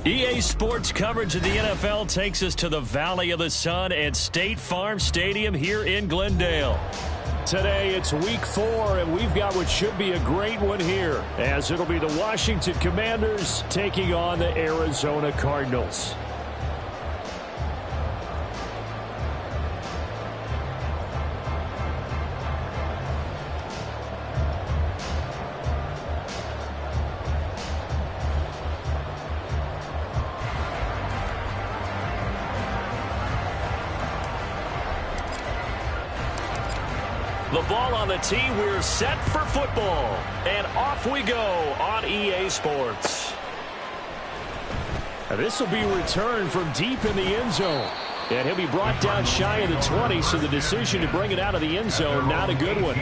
EA Sports coverage of the NFL takes us to the Valley of the Sun at State Farm Stadium here in Glendale. Today it's week 4, and we've got what should be a great one here, as it'll be the Washington Commanders taking on the Arizona Cardinals. The ball on the tee, we're set for football. And off we go on EA Sports. This will be returned from deep in the end zone. And he'll be brought down shy of the 20, so the decision to bring it out of the end zone, not a good one.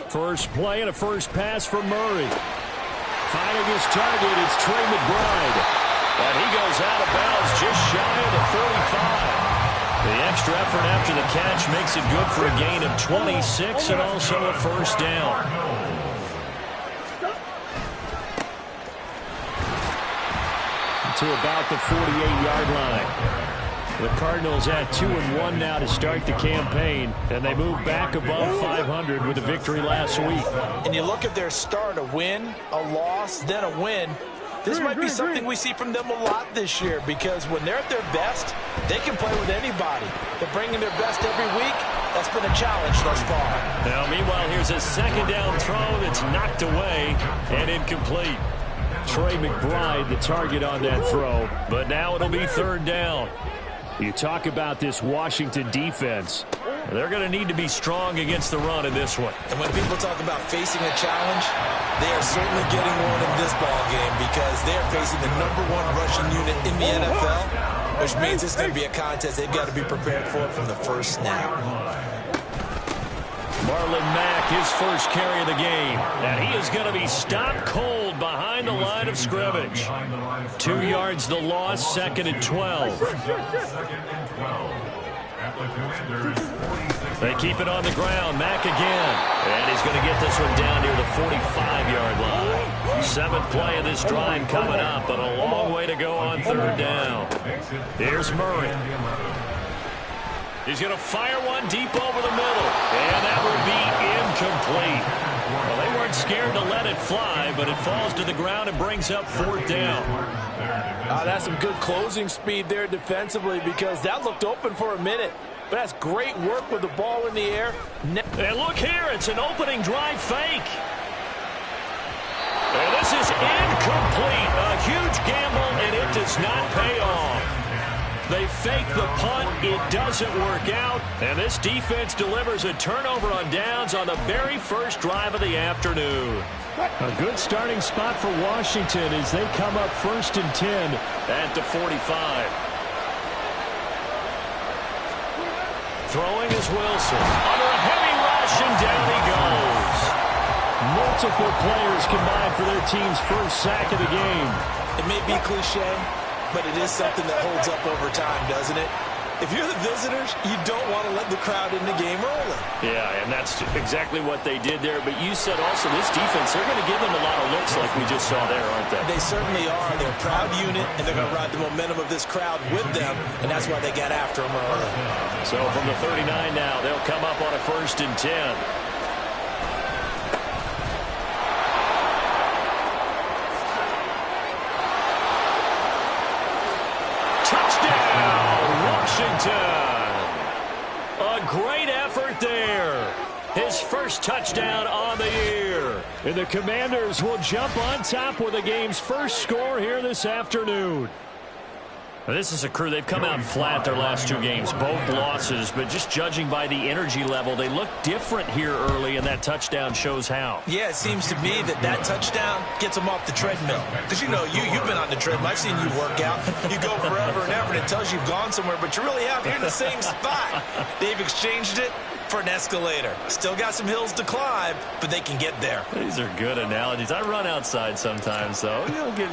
First play and a first pass for Murray. Finding his target, it's Trey McBride. And he goes out of bounds just shy of the 45. The extra effort after the catch makes it good for a gain of 26 and also a first down. To about the 48-yard line. The Cardinals at 2-1 now to start the campaign, and they move back above 500 with a victory last week. And you look at their start, a win, a loss, then a win. This might be something we see from them a lot this year, because when they're at their best, they can play with anybody. But bringing their best every week, that's been a challenge thus far. Now, meanwhile, here's a second down throw that's knocked away and incomplete. Trey McBride, the target on that throw, but now it'll be third down. You talk about this Washington defense. They're going to need to be strong against the run in this one. And when people talk about facing a challenge, they are certainly getting one in this ball game, because they are facing the #1 rushing unit in the NFL, which means it's going to be a contest they've got to be prepared for from the first snap. Marlon Mack, his first carry of the game. And he is going to be stopped cold behind the line of scrimmage. 2 yards the loss, second and 12. They keep it on the ground. Mack again. And he's going to get this one down near the 45-yard line. Seventh play of this drive coming up, but a long way to go on third down. Here's Murray. He's going to fire one deep over the middle. And that will be incomplete. Well, they weren't scared to let it fly, but it falls to the ground and brings up fourth down. That's some good closing speed there defensively, because that looked open for a minute. But that's great work with the ball in the air. And look here, it's an opening drive fake. And this is incomplete. A huge gamble, and it does not pay off. They fake the punt. It doesn't work out. And this defense delivers a turnover on downs on the very first drive of the afternoon. A good starting spot for Washington as they come up first and 10 at the 45. Throwing is Wilson. Under a heavy rush, and down he goes. Multiple players combined for their team's first sack of the game. It may be cliche, but it is something that holds up over time, doesn't it? If you're the visitors, you don't want to let the crowd in the game early. Yeah, and that's exactly what they did there. But you said also this defense, they're going to give them a lot of looks like we just saw there, aren't they? They certainly are. They're a proud unit, and they're going to ride the momentum of this crowd with them, and that's why they got after them early. So from the 39 now, they'll come up on a first and 10. A great effort there. His first touchdown on the year. And the Commanders will jump on top with the game's first score here this afternoon. This is a crew. They've come out flat their last 2 games, both losses, but just judging by the energy level, they look different here early, and that touchdown shows how. Yeah, it seems to me that touchdown gets them off the treadmill. Because, you've been on the treadmill. I've seen you work out. You go forever and ever, and it tells you you've gone somewhere, but you really haven't. You're in the same spot. They've exchanged it for an escalator. Still got some hills to climb, but they can get there. These are good analogies. I run outside sometimes, though.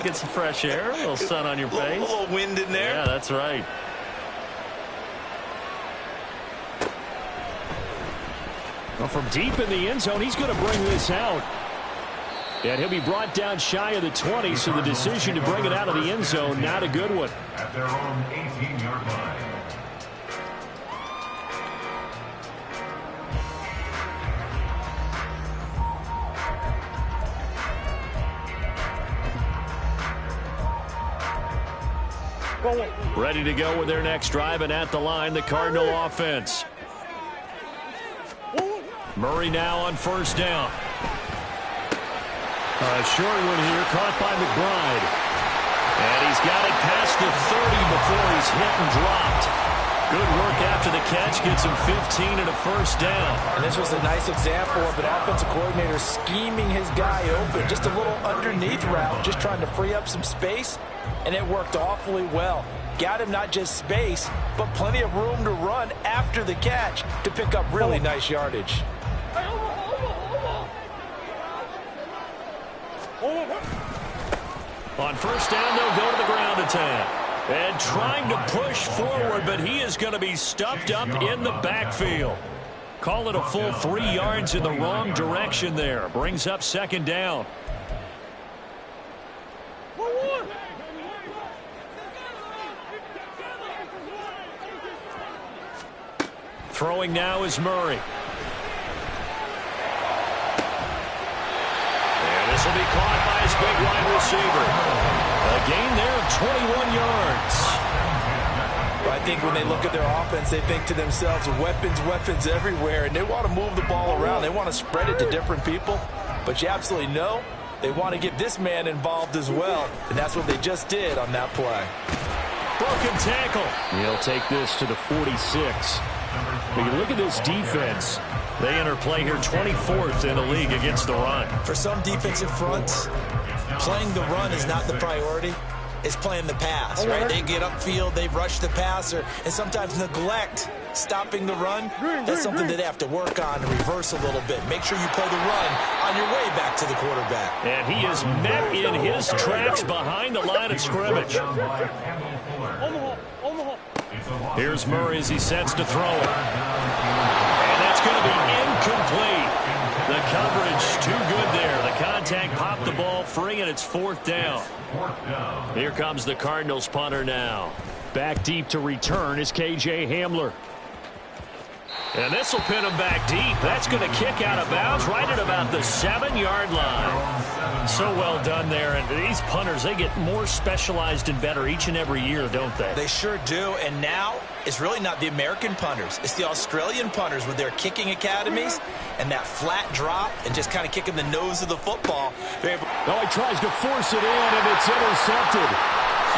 Get some fresh air, a little sun on your face. A little wind in there. Yeah, that's right. Well, from deep in the end zone, he's going to bring this out. And he'll be brought down shy of the 20, so the decision to bring it out of the end zone, not a good one. At their own 18-yard line. Ready to go with their next drive, and at the line, the Cardinal offense. Murray now on first down. A short one here, caught by McBride. And he's got it past the 30 before he's hit and dropped. Good work after the catch, gets him 15 and a first down. And this was a nice example of an offensive coordinator scheming his guy open. Just a little underneath route, just trying to free up some space, and it worked awfully well. Got him not just space, but plenty of room to run after the catch to pick up really nice yardage. On first down, they'll go to the ground attack. And trying to push forward, but he is going to be stuffed up in the backfield. Call it a full 3 yards in the wrong direction there. Brings up second down. Throwing now is Murray. And this will be caught by his big wide receiver. A gain there of 21 yards. Well, I think when they look at their offense, they think to themselves, weapons everywhere, and they want to move the ball around. They want to spread it to different people. But you absolutely know they want to get this man involved as well, and that's what they just did on that play. Broken tackle. He'll take this to the 46. But you look at this defense. They enter play here 24th in the league against the run. For some defensive fronts, playing the run is not the priority. It's playing the pass, right? They get upfield, they rush the passer, and sometimes neglect stopping the run. That's something that they have to work on and reverse a little bit. Make sure you play the run on your way back to the quarterback. And he is met in his tracks behind the line of scrimmage. Here's Murray as he sets to throw it. And that's going to be incomplete. The coverage too good there. The contact popped the ball free, and it's fourth down. Here comes the Cardinals punter now. Back deep to return is KJ Hamler. And this will pin him back deep. That's going to kick out of bounds right at about the 7-yard line. So well done there. And these punters, they get more specialized and better each and every year, don't they? They sure do. And now it's really not the American punters. It's the Australian punters with their kicking academies and that flat drop and just kind of kicking the nose of the football. Oh, he tries to force it in, and it's intercepted.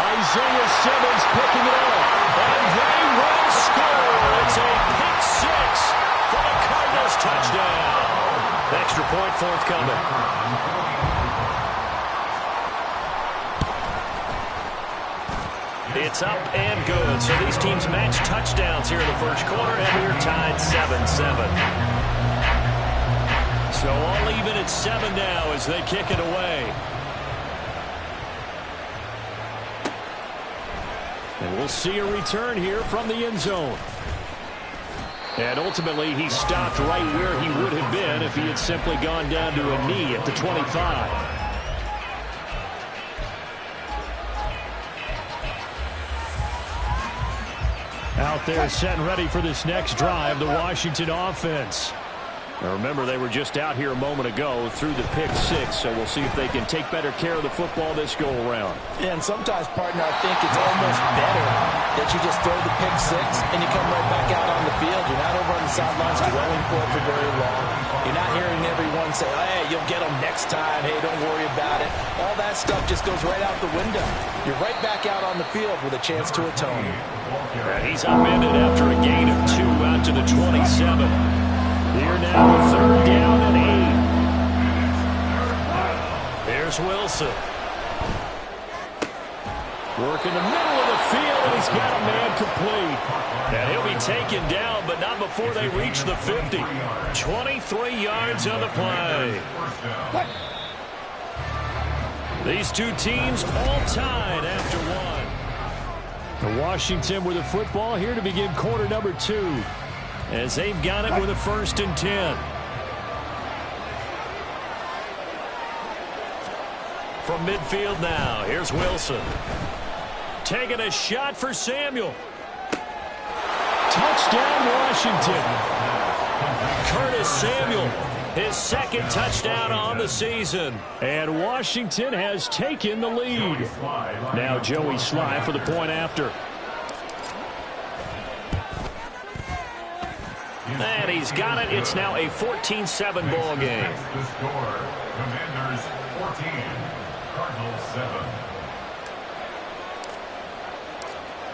Isaiah Simmons picking it up. And they will score. It's a pick six for the Cardinals touchdown. Extra point forthcoming. It's up and good. So these teams match touchdowns here in the first quarter, and we're tied 7-7. So all even at 7 now as they kick it away. And we'll see a return here from the end zone. And ultimately, he stopped right where he would have been if he had simply gone down to a knee at the 25. Out there set and ready for this next drive, the Washington offense. Now remember, they were just out here a moment ago through the pick six, so we'll see if they can take better care of the football this go-around. Yeah, and sometimes, partner, I think it's almost better that you just throw the pick six and you come right back out on the field. You're not over on the sidelines dwelling for it for very long. You're not hearing everyone say, hey, you'll get them next time. Hey, don't worry about it. All that stuff just goes right out the window. You're right back out on the field with a chance to atone. And he's upended after a gain of 2 out to the 27. Here now, 3rd down and 8. Here's Wilson. Work in the middle of the field, and he's got a man complete. And he'll be taken down, but not before they reach the 50. 23 yards on the play. These two teams all tied after one. The Washington with the football here to begin quarter number 2. As they've got it with a 1st and 10. From midfield now, here's Wilson. Taking a shot for Samuel. Touchdown, Washington. Curtis Samuel, his 2nd touchdown on the season. And Washington has taken the lead. Now Joey Sly for the point after. And he's got it. It's now a 14-7 ball game. The score, Commanders 14, Cardinals 7.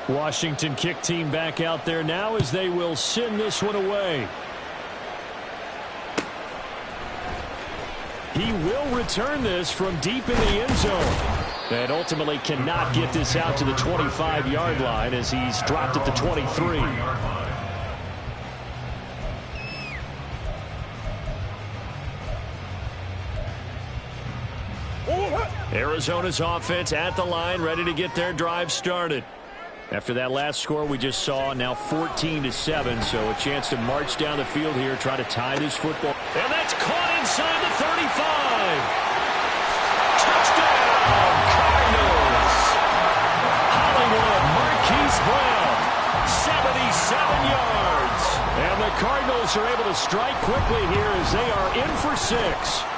Washington kick team back out there now as they will send this one away. He will return this from deep in the end zone. And ultimately cannot get this out to the 25-yard line as he's dropped at the 23. Arizona's offense at the line, ready to get their drive started. After that last score we just saw, now 14-7, so a chance to march down the field here, try to tie this football. And that's caught inside the 35. Touchdown, Cardinals. Hollywood Marquise Brown, 77 yards. And the Cardinals are able to strike quickly here as they are in for 6.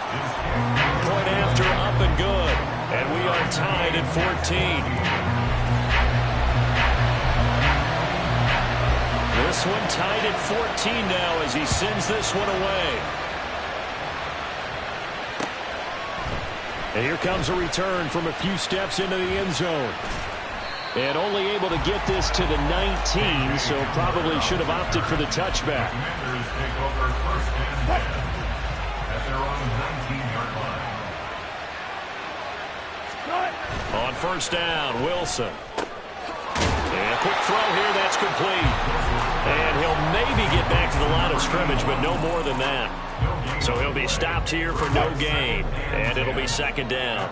Point after, up and good. And we are tied at 14. This one tied at 14 now as he sends this one away. And here comes a return from a few steps into the end zone. And only able to get this to the 19, so probably should have opted for the touchback. Commanders take over 1st and 10 at their own 19-yard line. On 1st down, Wilson. And a quick throw here, that's complete. And he'll maybe get back to the line of scrimmage, but no more than that. So he'll be stopped here for no gain. And it'll be 2nd down.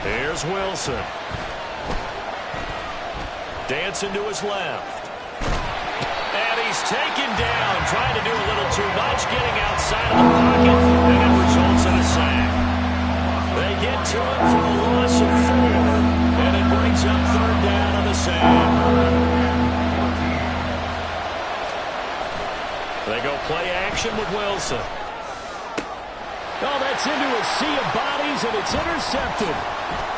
Here's Wilson. Dancing to his left. And he's taken down, trying to do a little too much, getting outside of the pocket, and it results in a sack. They get to it for a loss of 4, and it brings up 3rd down on the sack. They go play action with Wilson. Oh, that's into a sea of bodies, and it's intercepted.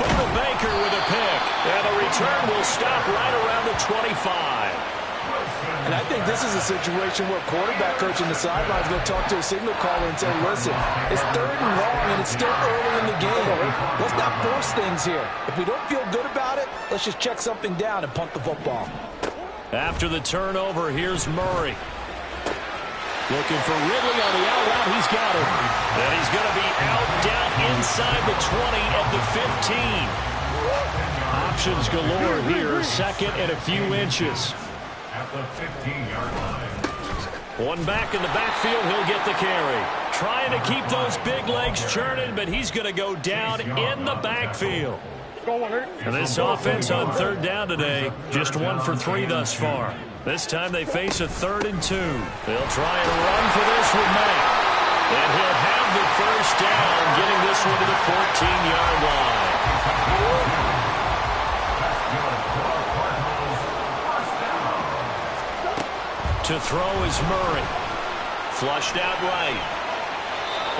Buda Baker with a pick, and the return will stop right around the 25. And I think this is a situation where quarterback coach on the sideline is going to talk to a signal caller and say, listen, it's 3rd and long, and it's still early in the game. Let's not force things here. If we don't feel good about it, let's just check something down and punt the football. After the turnover, here's Murray. Looking for Ridley on the out route. He's got him. And he's going to be out down inside the 20 at the 15. Options galore here. 2nd and a few inches. At the 15-yard line. One back in the backfield, he'll get the carry. Trying to keep those big legs churning, but he's going to go down in the backfield. And this offense on 3rd down today, just 1 for 3 thus far. This time they face a 3rd and 2. They'll try and run for this with Mack. And he'll have the 1st down, getting this one to the 14-yard line. To throw is Murray. Flushed out right.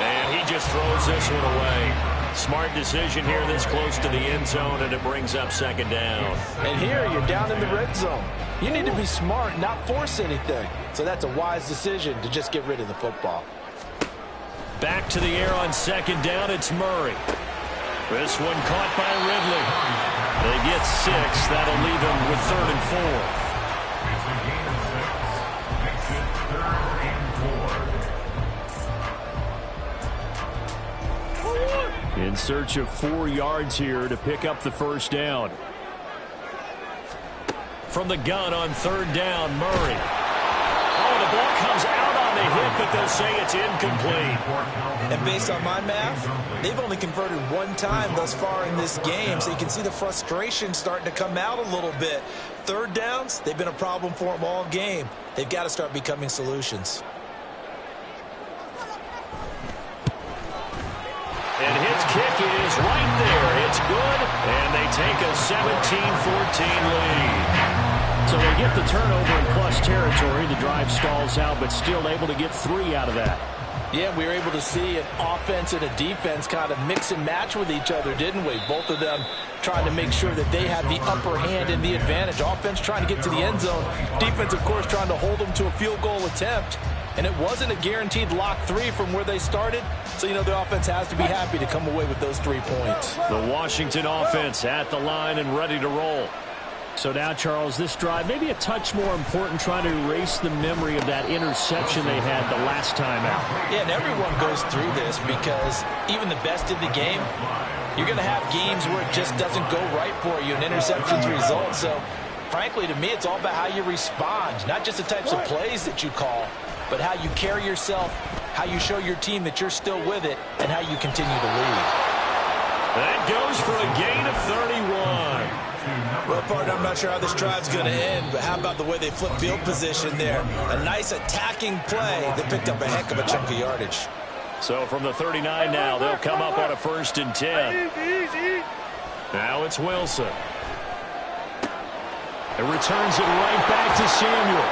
And he just throws this one away. Smart decision here this close to the end zone, and it brings up second down. And here you're down in the red zone. You need to be smart, not force anything. So that's a wise decision to just get rid of the football. Back to the air on second down, it's Murray. This one caught by Ridley. They get 6. That'll leave him with 3rd and 4. In search of 4 yards here to pick up the first down. From the gun on 3rd down, Murray. Oh, the ball comes out on the hit, but they'll say it's incomplete. And based on my math, they've only converted 1 time thus far in this game, so you can see the frustration starting to come out a little bit. 3rd downs, they've been a problem for them all game. They've got to start becoming solutions. And his kick is right there. It's good, and they take a 17-14 lead. So they get the turnover in plus territory. The drive stalls out, but still able to get 3 out of that. Yeah, we were able to see an offense and a defense kind of mix and match with each other, didn't we? Both of them trying to make sure that they had the upper hand and the advantage. Offense trying to get to the end zone. Defense, of course, trying to hold them to a field goal attempt. And it wasn't a guaranteed lock 3 from where they started. So, you know, the offense has to be happy to come away with those 3 points. The Washington offense at the line and ready to roll. So now, Charles, this drive maybe a touch more important, trying to erase the memory of that interception they had the last time out. Yeah, and everyone goes through this because even the best in the game, you're going to have games where it just doesn't go right for you and interceptions result. So, frankly, to me, it's all about how you respond, not just the types of plays that you call, but how you carry yourself, how you show your team that you're still with it, and how you continue to lead. That goes for a gain of 31. Well, partner, I'm not sure how this drive's going to end, but how about the way they flip field position there? A nice attacking play that picked up a heck of a chunk of yardage. So from the 39 now, they'll come up on a 1st and 10. Now it's Wilson. It returns it right back to Samuel.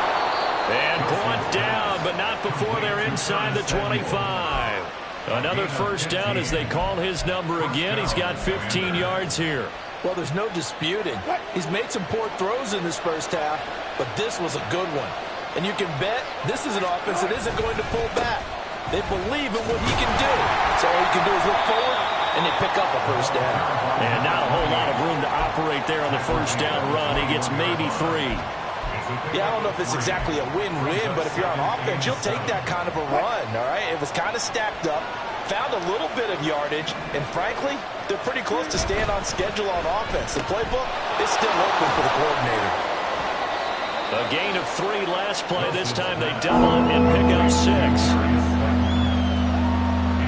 And brought down, but not before they're inside the 25. Another first down as they call his number again. He's got 15 yards here. Well, there's no disputing. He's made some poor throws in this first half, but this was a good one. And you can bet this is an offense that isn't going to pull back. They believe in what he can do. So all he can do is look forward, and they pick up a first down. And not a whole lot of room to operate there on the first down run. He gets maybe 3. Yeah, I don't know if it's exactly a win-win, but if you're on offense, you'll take that kind of a run, all right? It was kind of stacked up, found a little bit of yardage, and frankly, they're pretty close to staying on schedule on offense. The playbook is still open for the coordinator. A gain of 3 last play. This time they double it and pick up 6.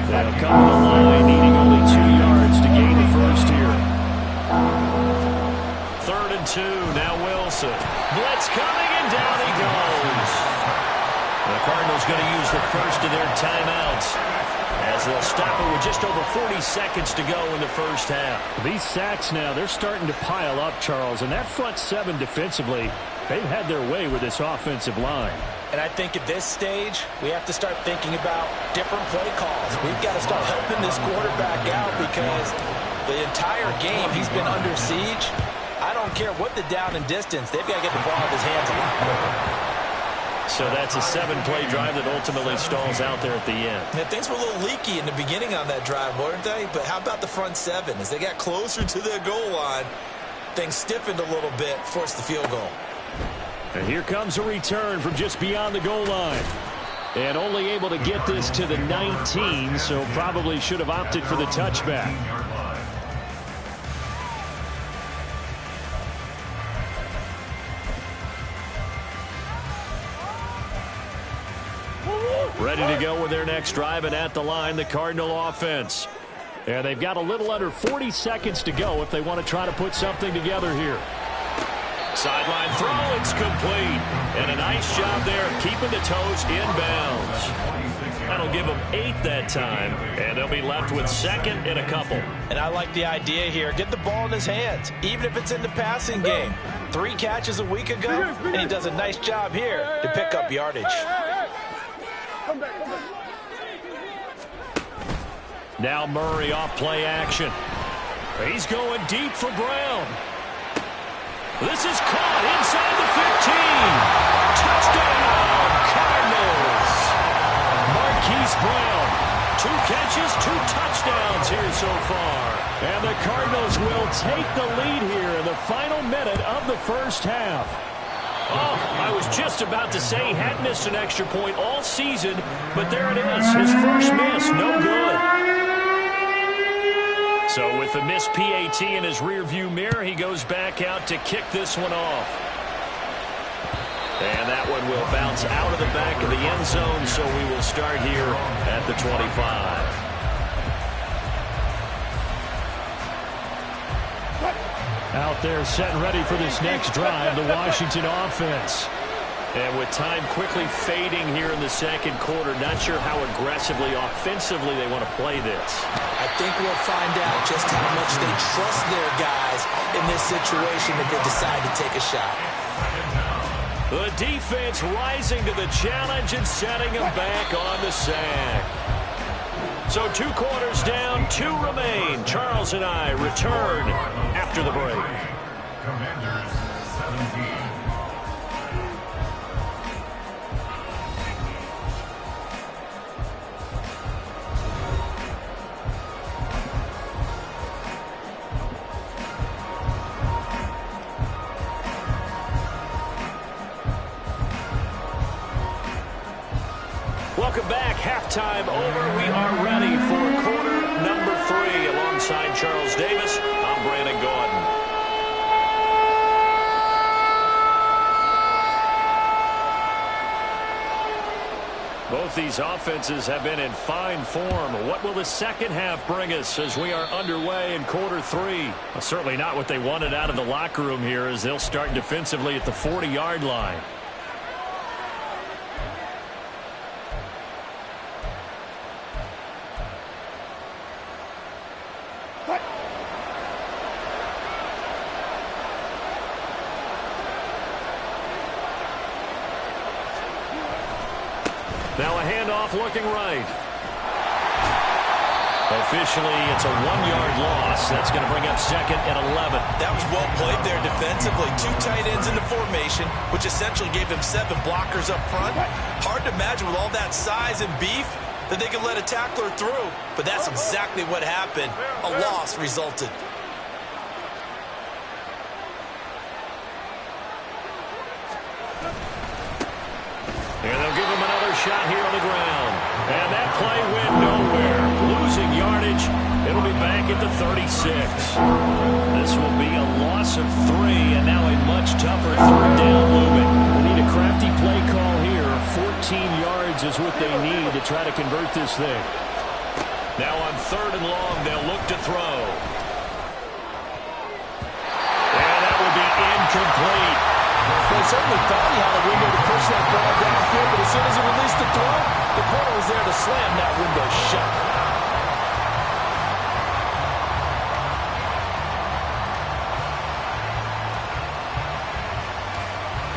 They'll come to the line, needing only 2 yards to gain the first here. 3rd and 2, now Wilson. Blitz coming, and down he goes. The Cardinals going to use the first of their timeouts as they'll stop it with just over 40 seconds to go in the first half. These sacks now, they're starting to pile up, Charles, and that front 7 defensively, they've had their way with this offensive line. And I think at this stage, we have to start thinking about different play calls. We've got to start helping this quarterback out because the entire game he's been under siege. I don't care what the down and distance. They've got to get the ball out of his hands a lot quicker. So that's a 7-play drive that ultimately stalls out there at the end. Yeah, things were a little leaky in the beginning on that drive, weren't they? But how about the front 7? As they got closer to their goal line, things stiffened a little bit, forced the field goal. And here comes a return from just beyond the goal line. And only able to get this to the 19, so probably should have opted for the touchback. Ready to go with their next drive, and at the line, the Cardinal offense. And they've got a little under 40 seconds to go if they want to try to put something together here. Sideline throw, it's complete. And a nice job there of keeping the toes inbounds. That'll give them 8 that time, and they'll be left with 2nd and a couple. And I like the idea here. Get the ball in his hands, even if it's in the passing game. 3 catches a week ago, and he does a nice job here to pick up yardage. Now Murray off play action. He's going deep for Brown. This is caught inside the 15. Touchdown, Cardinals. Marquise Brown, 2 catches, 2 touchdowns here so far. And the Cardinals will take the lead here in the final minute of the first half. Oh, I was just about to say he hadn't missed an extra point all season, but there it is. His first miss, no good. So with the missed PAT in his rearview mirror, he goes back out to kick this one off. And that one will bounce out of the back of the end zone, so we will start here at the 25. Out there set and ready for this next drive, the Washington offense. And with time quickly fading here in the second quarter, not sure how aggressively, offensively they want to play this. I think we'll find out just how much they trust their guys in this situation if they decide to take a shot. The defense rising to the challenge and setting them back on the sack. So 2 quarters down, 2 remain. Charles and I return after the break. Commanders 17. Welcome back. Halftime over. We are ready for quarter number 3. Alongside Charles Davis, I'm Brandon Gaudin. Both these offenses have been in fine form. What will the second half bring us as we are underway in quarter 3? Well, certainly not what they wanted out of the locker room here, as they'll start defensively at the 40-yard line. Now a handoff looking right. Officially, it's a 1-yard loss. That's going to bring up second and 11. That was well played there defensively. 2 tight ends in the formation, which essentially gave them 7 blockers up front. Hard to imagine with all that size and beef that they could let a tackler through. But that's exactly what happened. A loss resulted. And they'll give him another shot here on the ground. And that play went nowhere. Losing yardage. It'll be back at the 36. This will be a loss of 3, and now a much tougher third down looming. They need a crafty play call here. 14 yards is what they need to try to convert this thing. Now on 3rd and long, they'll look to throw. And that will be incomplete. They certainly thought he had a window to push that ball downfield, but as soon as he released the throw, the corner was there to slam that window shut.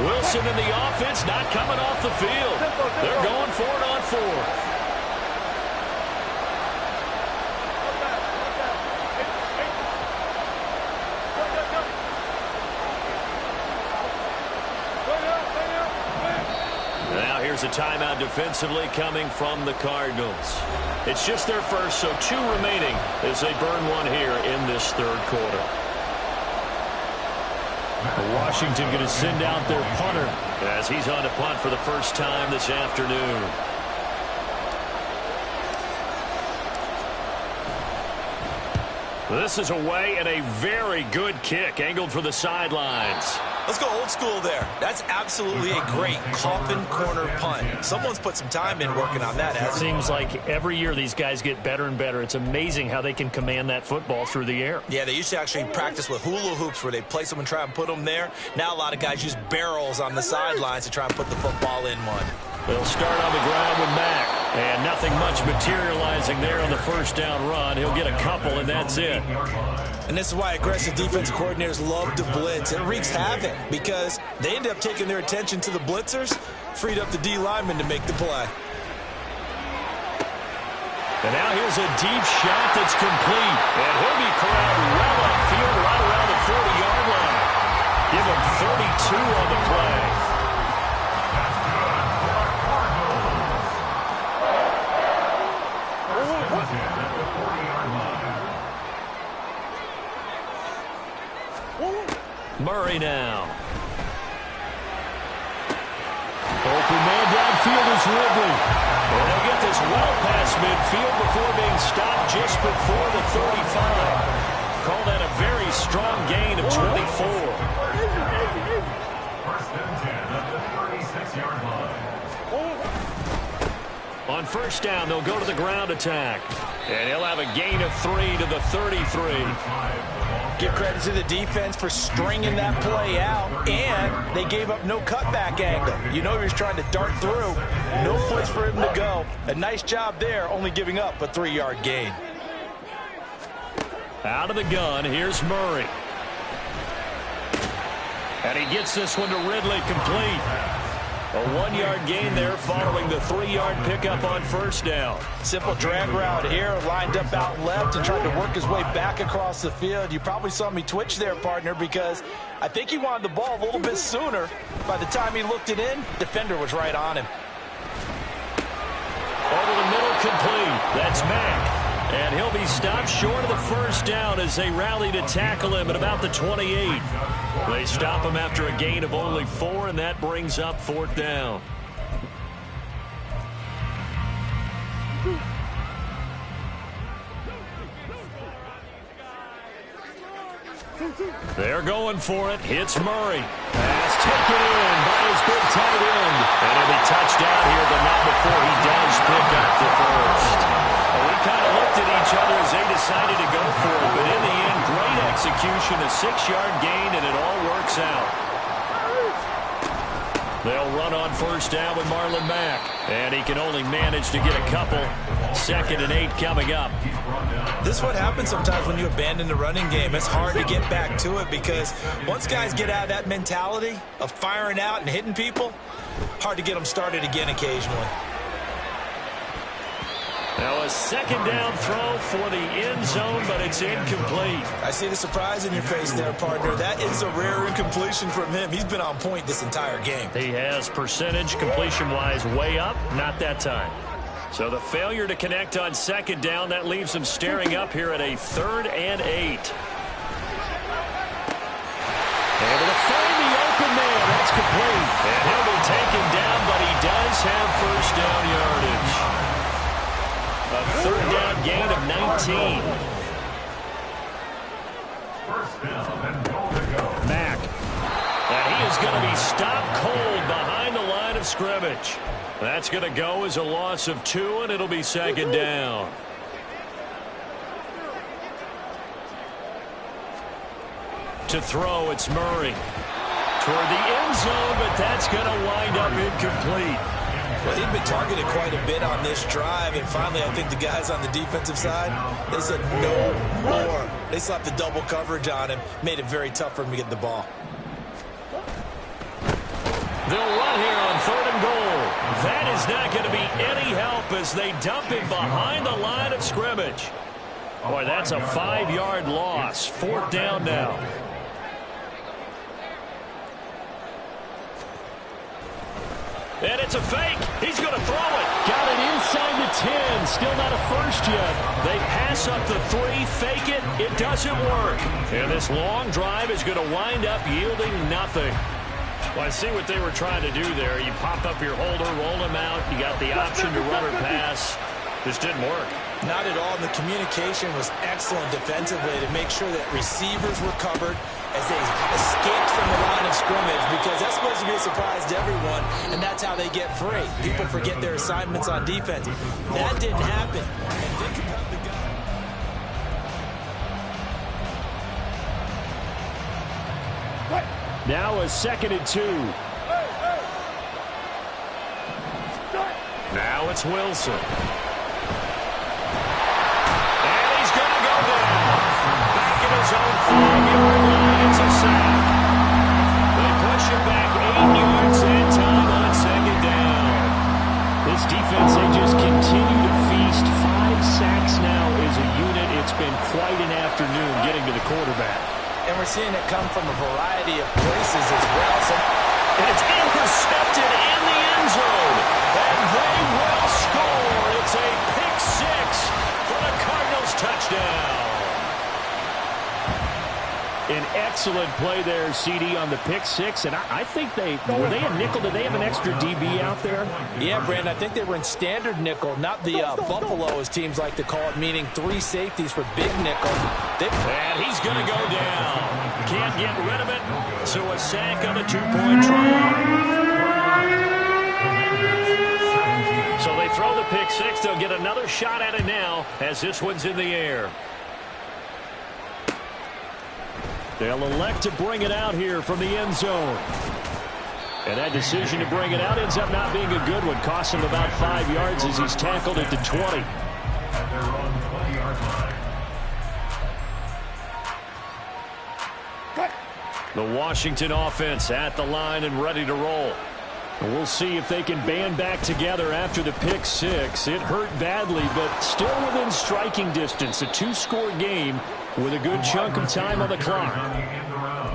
Wilson and the offense not coming off the field. They're going for it on 4th. Here's a timeout defensively coming from the Cardinals. It's just their first, so 2 remaining as they burn one here in this 3rd quarter. Washington going to send out their punter as he's on to punt for the first time this afternoon. This is away and a very good kick angled for the sidelines. Let's go old school there. That's absolutely a great coffin corner punt. Someone's put some time in working on that, hasn't it? Seems like every year these guys get better and better. It's amazing how they can command that football through the air. Yeah, they used to actually practice with hula hoops where they place them and try and put them there. Now a lot of guys use barrels on the sidelines to try and put the football in one. They'll start on the ground with Mack. And nothing much materializing there on the first down run. He'll get a couple, and that's it. And this is why aggressive defensive coordinators love to blitz. It wreaks havoc because they end up taking their attention to the blitzers, freed up the D lineman to make the play. And now here's a deep shot that's complete. And he'll be corralled well upfield right around the 40-yard line. Give him 32 on the play. Murray now. Open man downfield is Ridley. And they'll get this well past midfield before being stopped just before the 35. Call that a very strong gain of 24. First and 10 at the 36-yard line. On first down, they'll go to the ground attack. And he'll have a gain of 3 to the 33. Give credit to the defense for stringing that play out, and they gave up no cutback angle. You know he was trying to dart through. No place for him to go. A nice job there, only giving up a 3-yard gain. Out of the gun, here's Murray. And he gets this one to Ridley complete. A 1-yard gain there following the 3-yard pickup on first down. Simple drag route here, lined up out left and tried to work his way back across the field. You probably saw me twitch there, partner, because I think he wanted the ball a little bit sooner. By the time he looked it in, defender was right on him. Over the middle, complete. That's Mack. And he'll be stopped short of the first down as they rally to tackle him at about the 28. They stop him after a gain of only 4, and that brings up fourth down. They're going for it. Hits Murray. Pass taken in by his big tight end. And he'll be touched out here, but not before he does pick up the first. Well, we kind of looked at each other as they decided to go for it, but in the end, great execution, a 6-yard gain, and it all works out. They'll run on first down with Marlon Mack, and he can only manage to get a couple. 2nd and 8 coming up. This is what happens sometimes when you abandon the running game. It's hard to get back to it because once guys get out of that mentality of firing out and hitting people, hard to get them started again occasionally. Now a 2nd down throw for the end zone, but it's incomplete. I see the surprise in your face there, partner. That is a rare incompletion from him. He's been on point this entire game. He has percentage completion-wise way up, not that time. So the failure to connect on 2nd down, that leaves him staring up here at a 3rd and 8. Able to find the open man. That's complete. And he'll be taken down, but he does have first down yardage. A 3rd down gain of 19. First down and goal to go. Mack. And he is going to be stopped cold behind the line of scrimmage. That's going to go as a loss of 2, and it'll be 2nd down. To throw, it's Murray. Toward the end zone, but that's going to wind up incomplete. Well, he'd been targeted quite a bit on this drive, and finally I think the guys on the defensive side, they said no more. They slapped the double coverage on him, made it very tough for him to get the ball. They'll run here on 3rd and goal. That is not going to be any help as they dump him behind the line of scrimmage. Boy, that's a 5-yard loss. 4th down now. And it's a fake. He's going to throw it. Got it inside the 10. Still not a first yet. They pass up the 3, fake it. It doesn't work. And this long drive is going to wind up yielding nothing. Well, I see what they were trying to do there. You pop up your holder, roll him out. You got the option to run or pass. Just didn't work. Not at all. The communication was excellent defensively to make sure that receivers were covered as they escaped from the line of scrimmage, because that's supposed to be a surprise to everyone, and that's how they get free. People forget their assignments on defense. That didn't happen. And think about the guy. Now a 2nd and 2. Now it's Wilson. And he's going to go down. Back in his own 5-yard line. It's a sack. They push him back 8 yards and time on 2nd down. This defense, they just continue to feast. 5 seeing it come from a variety of places as well. And it's intercepted in the end zone. And they will score. It's a pick six for the Cardinals touchdown. An excellent play there, CD, on the pick six. And I think were they a nickel? Did they have an extra DB out there? Yeah, Brandon, I think they were in standard nickel, not the Buffalo, as teams like to call it, meaning 3 safeties for big nickel. And he's going to go down. Can't get rid of it. So a sack on a 2-point try. So they throw the pick six. They'll get another shot at it now as this one's in the air. They'll elect to bring it out here from the end zone. And that decision to bring it out ends up not being a good one. Cost him about 5 yards as he's tackled at the 20. The Washington offense at the line and ready to roll. We'll see if they can band back together after the pick six. It hurt badly, but still within striking distance. A 2-score game with a good chunk of time on the clock.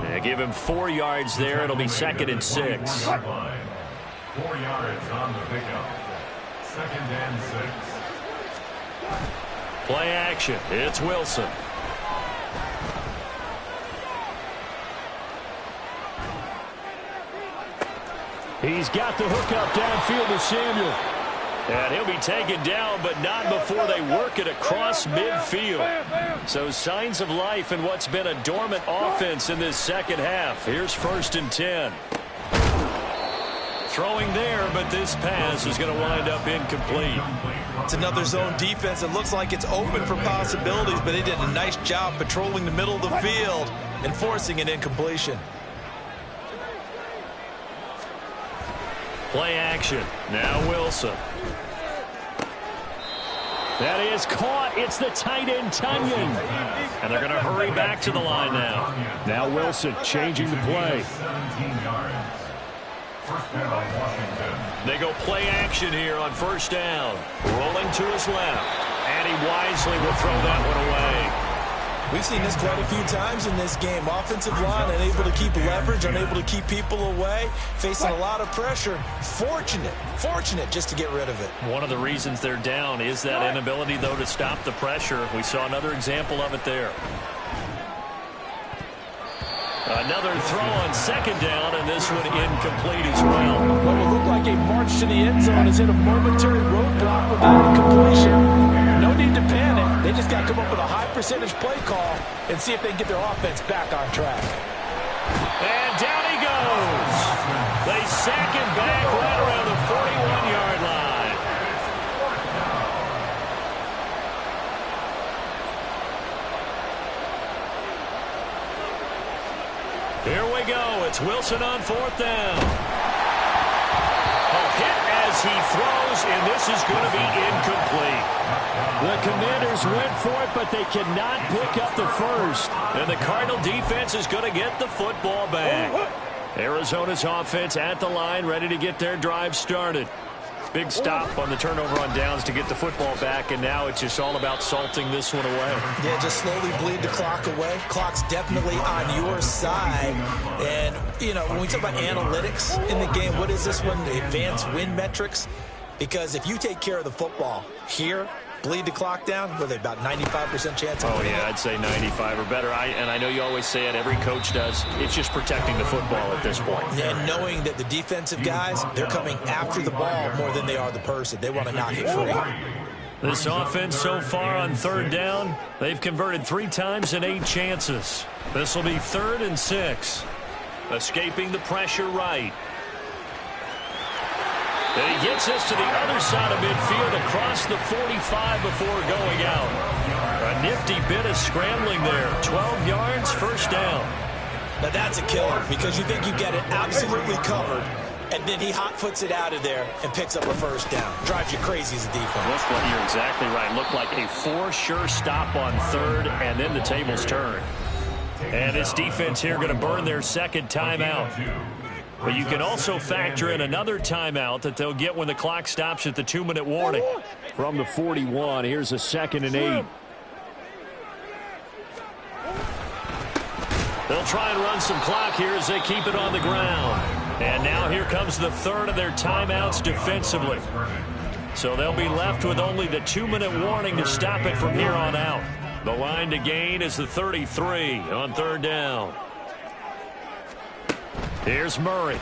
They give him 4 yards there. It'll be 2nd and 6. 4 yards on the pickup. 2nd and 6. Play action. It's Wilson. He's got the hook up downfield to Samuel. And he'll be taken down, but not before they work it across midfield. So signs of life in what's been a dormant offense in this second half. Here's 1st and 10. Throwing there, but this pass is going to wind up incomplete. It's another zone defense. It looks like it's open for possibilities, but they did a nice job patrolling the middle of the field and forcing an incompletion. Play action. Now Wilson. That is caught. It's the tight end, Tunyon. And they're going to hurry back to the line now. Now Wilson changing the play. 17 yards. First down, Washington. They go play action here on 1st down. Rolling to his left. And he wisely will throw that one away. We've seen this quite a few times in this game. Offensive line unable to keep leverage, unable to keep people away, facing a lot of pressure. Fortunate just to get rid of it. One of the reasons they're down is that inability, though, to stop the pressure. We saw another example of it there. Another throw on 2nd down, and this one incomplete as well. What will look like a march to the end zone is hit a momentary roadblock without incompletion. No need to panic. They just got to come up with a high percentage play call and see if they can get their offense back on track. And down he goes. They sack him back right around the 41-yard line. Here we go. It's Wilson on 4th down. A hit as he throws, and this is going to be incomplete. The Commanders went for it, but they cannot pick up the first. And the Cardinal defense is going to get the football back. Arizona's offense at the line, ready to get their drive started. Big stop on the turnover on downs to get the football back, and now it's just all about salting this one away. Yeah, just slowly bleed the clock away. Clock's definitely on your side. And, you know, when we talk about analytics in the game, what is this one? The advanced win metrics? Because if you take care of the football here, bleed the clock down, what are they, about 95% chance of winning? Oh, yeah, I'd say 95 or better. And I know you always say it, every coach does. It's just protecting the football at this point. And knowing that the defensive guys, they're coming after the ball more than they are the person. They want to knock it free. This offense so far on 3rd down, they've converted 3 times in 8 chances. This will be 3rd and 6. Escaping the pressure right. And he gets us to the other side of midfield across the 45 before going out. A nifty bit of scrambling there. 12 yards, 1st down. Now that's a killer because you think you get it absolutely covered, and then he hot-foots it out of there and picks up a 1st down. Drives you crazy as a defense. You're exactly right. Looked like a for-sure stop on 3rd, and then the tables turn. And this defense here going to burn their 2nd timeout. But you can also factor in another timeout that they'll get when the clock stops at the 2-minute warning. From the 41, here's a 2nd and 8. They'll try and run some clock here as they keep it on the ground. And now here comes the third of their timeouts defensively. So they'll be left with only the 2-minute warning to stop it from here on out. The line to gain is the 33 on third down. Here's Murray.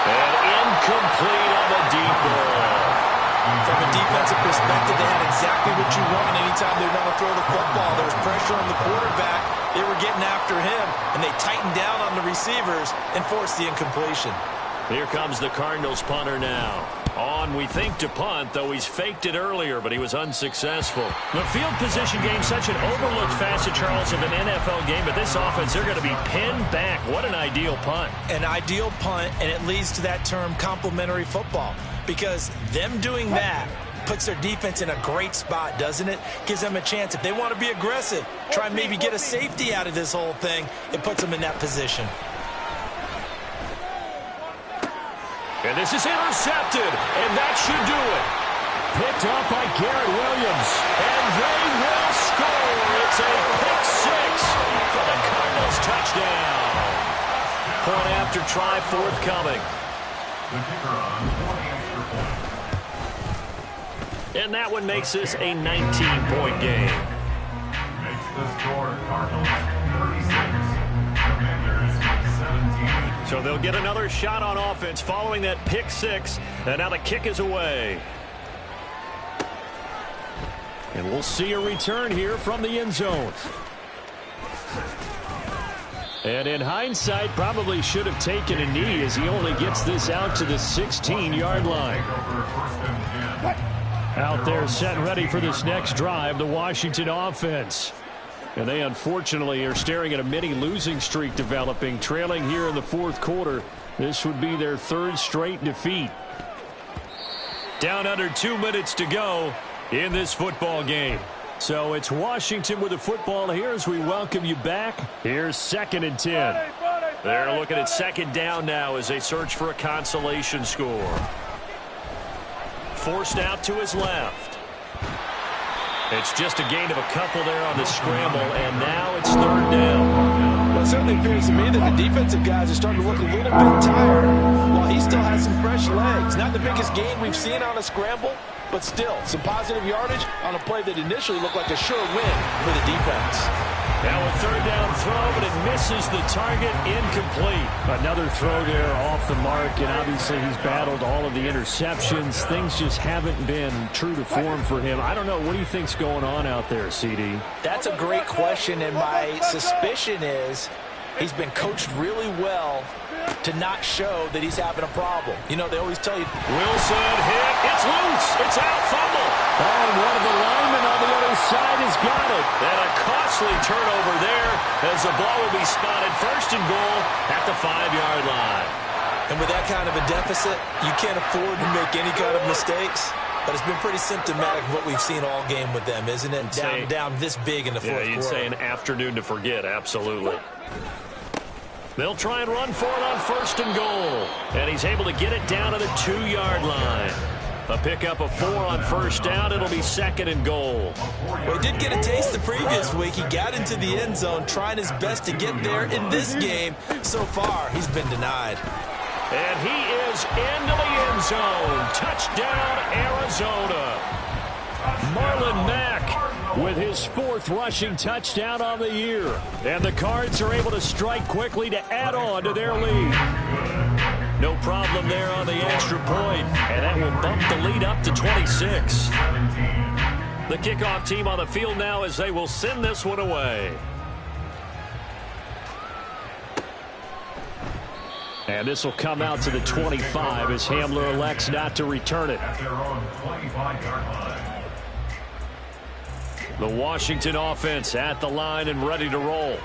And incomplete on the deep ball. From a defensive perspective, they had exactly what you want anytime they want to throw the football. There was pressure on the quarterback. They were getting after him, and they tightened down on the receivers and forced the incompletion. Here comes the Cardinals punter now. On, we think, to punt, though he's faked it earlier, but he was unsuccessful. The field position game, such an overlooked facet, Charles, of an NFL game, but this offense, they're going to be pinned back. What an ideal punt. An ideal punt, and it leads to that term complementary football, because them doing that puts their defense in a great spot, doesn't it? Gives them a chance. If they want to be aggressive, try and maybe get a safety out of this whole thing, it puts them in that position. And this is intercepted, and that should do it. Picked off by Garrett Williams. And they will score. It's a pick six for the Cardinals touchdown. Point after try forthcoming. The kicker on 20 extra points. And that one makes this a 19-point game. Makes the score Cardinals 36. Commanders 17. So they'll get another shot on offense following that pick six. And now the kick is away. And we'll see a return here from the end zone. And in hindsight, probably should have taken a knee as he only gets this out to the 16-yard line. Out there set and ready for this next drive, the Washington offense. And they unfortunately are staring at a mini losing streak developing, trailing here in the fourth quarter. This would be their third straight defeat. Down under 2 minutes to go in this football game. So it's Washington with the football here as we welcome you back. Here's 2nd and 10. They're looking at second down now as they search for a consolation score. Forced out to his left. It's just a gain of a couple there on the scramble, and now it's third down. Well, it certainly appears to me that the defensive guys are starting to look a little bit tired while he still has some fresh legs. Not the biggest gain we've seen on a scramble, but still some positive yardage on a play that initially looked like a sure win for the defense. Now a third down throw, but it misses the target, incomplete. Another throw there off the mark, and obviously he's battled all of the interceptions. Things just haven't been true to form for him. I don't know. What do you think's going on out there, CD? That's a great question, and my suspicion is he's been coached really well to not show that he's having a problem. You know, they always tell you. Wilson hit. It's loose. It's out. Fumble. Oh, and one of the linemen on the other side has got it. And a costly turnover there as the ball will be spotted first and goal at the 5-yard line. And with that kind of a deficit, you can't afford to make any kind of mistakes. But it's been pretty symptomatic of what we've seen all game with them, isn't it? Down this big in the fourth quarter. Yeah, you'd say an afternoon to forget. Absolutely. They'll try and run for it on first and goal. And he's able to get it down to the 2-yard line. A pickup of 4 on first down. It'll be 2nd and goal. Well, he did get a taste the previous week. He got into the end zone, trying his best to get there in this game. So far, he's been denied. And he is into the end zone. Touchdown, Arizona. Marlon Mack with his 4th rushing touchdown on the year. And the Cards are able to strike quickly to add on to their lead. No problem there on the extra point. And that will bump the lead up to 26. The kickoff team on the field now as they will send this one away. And this will come out to the 25 as Hamler elects not to return it. At their own 25-yard line. The Washington offense at the line and ready to roll.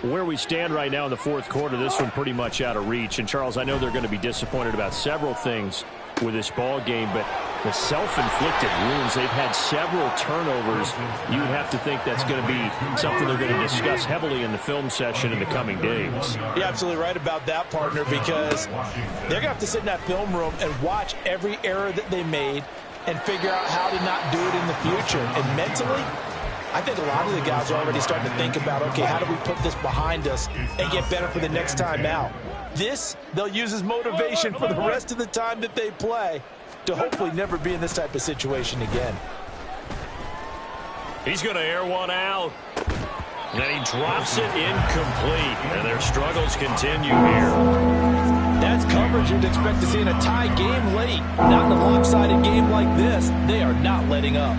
Where we stand right now in the fourth quarter, this one pretty much out of reach. And, Charles, I know they're going to be disappointed about several things with this ball game, but the self-inflicted wounds, they've had several turnovers. You would have to think that's going to be something they're going to discuss heavily in the film session in the coming days. You're absolutely right about that, partner, because they're going to have to sit in that film room and watch every error that they made and figure out how to not do it in the future. And mentally, I think a lot of the guys are already starting to think about, okay, how do we put this behind us and get better for the next time out? This, they'll use as motivation for the rest of the time that they play to hopefully never be in this type of situation again. He's going to air one out. And he drops it incomplete. And their struggles continue here. That's coverage you'd expect to see in a tie game late. Not in a lopsided game like this. They are not letting up.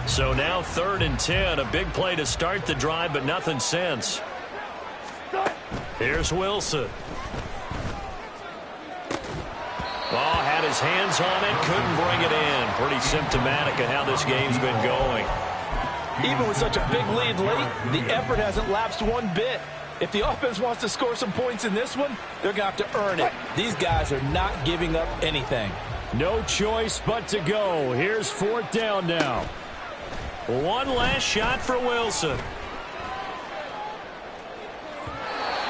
So now 3rd and 10. A big play to start the drive, but nothing since. Here's Wilson. Ball had his hands on it, couldn't bring it in. Pretty symptomatic of how this game's been going. Even with such a big lead late, the effort hasn't lapsed one bit. If the offense wants to score some points in this one, they're going to have to earn it. These guys are not giving up anything. No choice but to go. Here's 4th down now. One last shot for Wilson.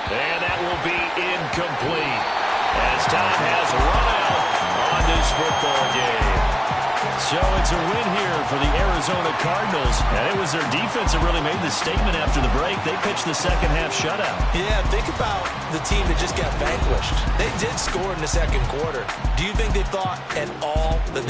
And that will be incomplete as time has run out on this football game. So it's a win here for the Arizona Cardinals. And it was their defense that really made the statement after the break. They pitched the second half shutout. Yeah, think about the team that just got vanquished. They did score in the second quarter. Do you think they thought at all that